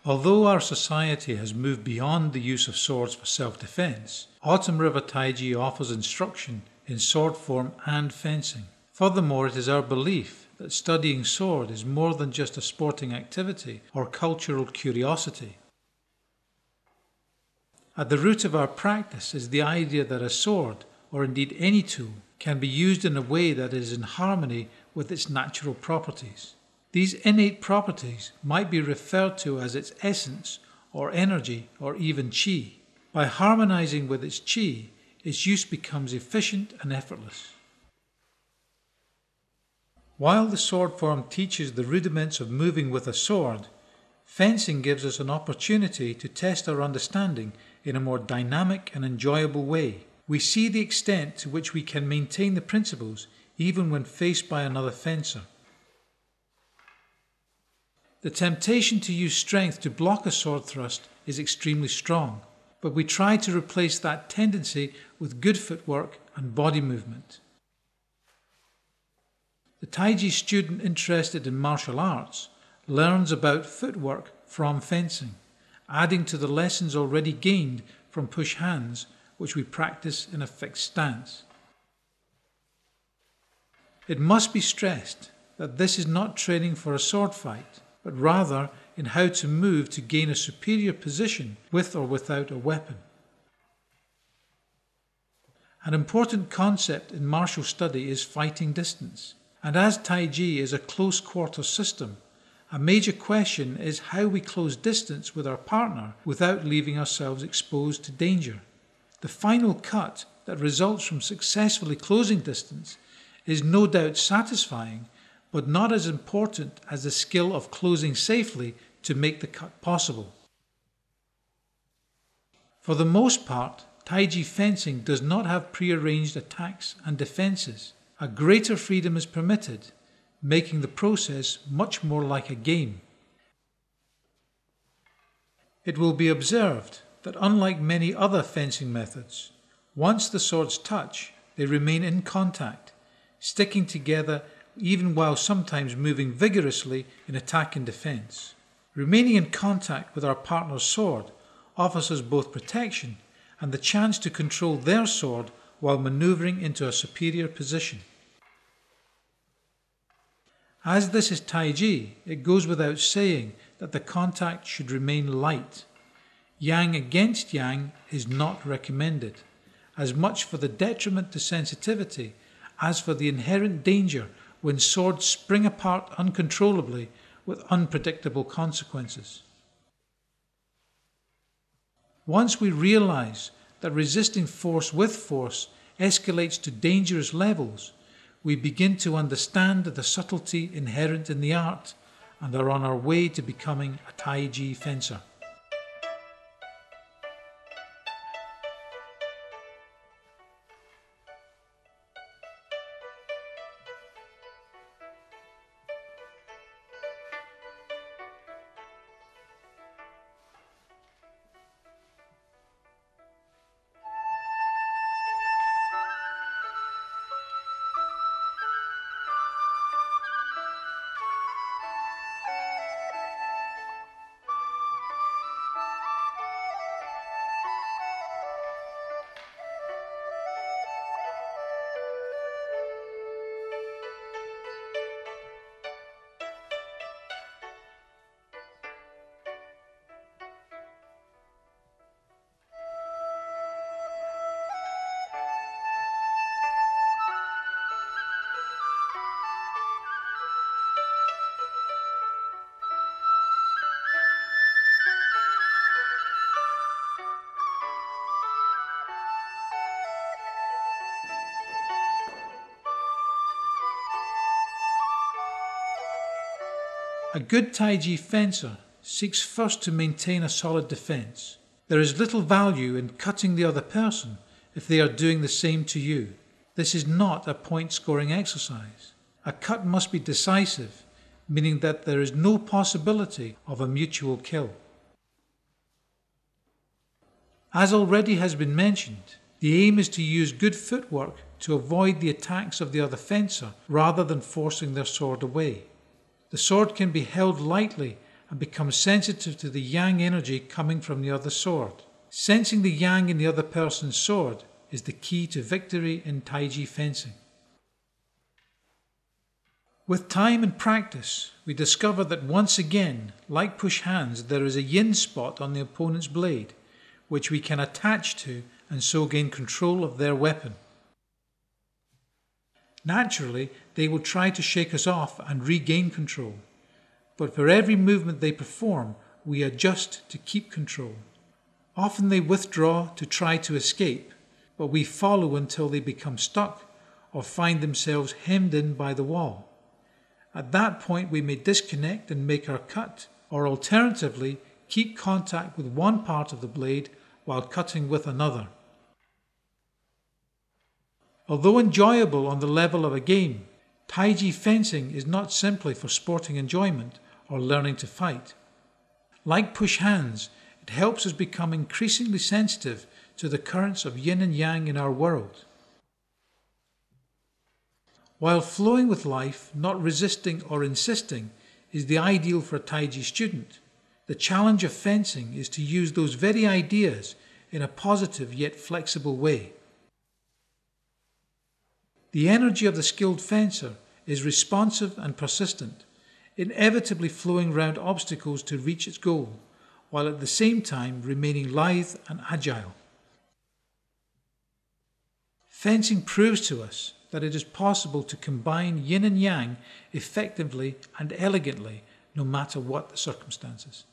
Although our society has moved beyond the use of swords for self-defense, Autumn River Taiji offers instruction in sword form and fencing. Furthermore, it is our belief that studying sword is more than just a sporting activity or cultural curiosity. At the root of our practice is the idea that a sword, or indeed any tool, can be used in a way that is in harmony with its natural properties. These innate properties might be referred to as its essence or energy or even chi. By harmonizing with its chi, its use becomes efficient and effortless. While the sword form teaches the rudiments of moving with a sword, fencing gives us an opportunity to test our understanding in a more dynamic and enjoyable way. We see the extent to which we can maintain the principles even when faced by another fencer. The temptation to use strength to block a sword thrust is extremely strong, but we try to replace that tendency with good footwork and body movement. The Taiji student interested in martial arts learns about footwork from fencing, adding to the lessons already gained from push hands, which we practice in a fixed stance. It must be stressed that this is not training for a sword fight, but rather in how to move to gain a superior position with or without a weapon. An important concept in martial study is fighting distance, and as Taiji is a close quarter system, a major question is how we close distance with our partner without leaving ourselves exposed to danger. The final cut that results from successfully closing distance is no doubt satisfying, but not as important as the skill of closing safely to make the cut possible. For the most part, Taiji fencing does not have prearranged attacks and defenses. A greater freedom is permitted, making the process much more like a game. It will be observed that unlike many other fencing methods, once the swords touch, they remain in contact, sticking together even while sometimes moving vigorously in attack and defense. Remaining in contact with our partner's sword offers us both protection and the chance to control their sword while maneuvering into a superior position. As this is Taiji, it goes without saying that the contact should remain light. Yang against yang is not recommended, as much for the detriment to sensitivity as for the inherent danger when swords spring apart uncontrollably with unpredictable consequences. Once we realize that resisting force with force escalates to dangerous levels, we begin to understand the subtlety inherent in the art and are on our way to becoming a Taiji fencer. A good Taiji fencer seeks first to maintain a solid defense. There is little value in cutting the other person if they are doing the same to you. This is not a point-scoring exercise. A cut must be decisive, meaning that there is no possibility of a mutual kill. As already has been mentioned, the aim is to use good footwork to avoid the attacks of the other fencer rather than forcing their sword away. The sword can be held lightly and become sensitive to the yang energy coming from the other sword. Sensing the yang in the other person's sword is the key to victory in Taiji fencing. With time and practice, we discover that once again, like push hands, there is a yin spot on the opponent's blade, which we can attach to and so gain control of their weapon. Naturally, they will try to shake us off and regain control, but for every movement they perform, we adjust to keep control. Often they withdraw to try to escape, but we follow until they become stuck or find themselves hemmed in by the wall. At that point we may disconnect and make our cut, or alternatively keep contact with one part of the blade while cutting with another. Although enjoyable on the level of a game, Taiji fencing is not simply for sporting enjoyment or learning to fight. Like push hands, it helps us become increasingly sensitive to the currents of yin and yang in our world. While flowing with life, not resisting or insisting, is the ideal for a Taiji student, the challenge of fencing is to use those very ideas in a positive yet flexible way. The energy of the skilled fencer is responsive and persistent, inevitably flowing round obstacles to reach its goal, while at the same time remaining lithe and agile. Fencing proves to us that it is possible to combine yin and yang effectively and elegantly, no matter what the circumstances.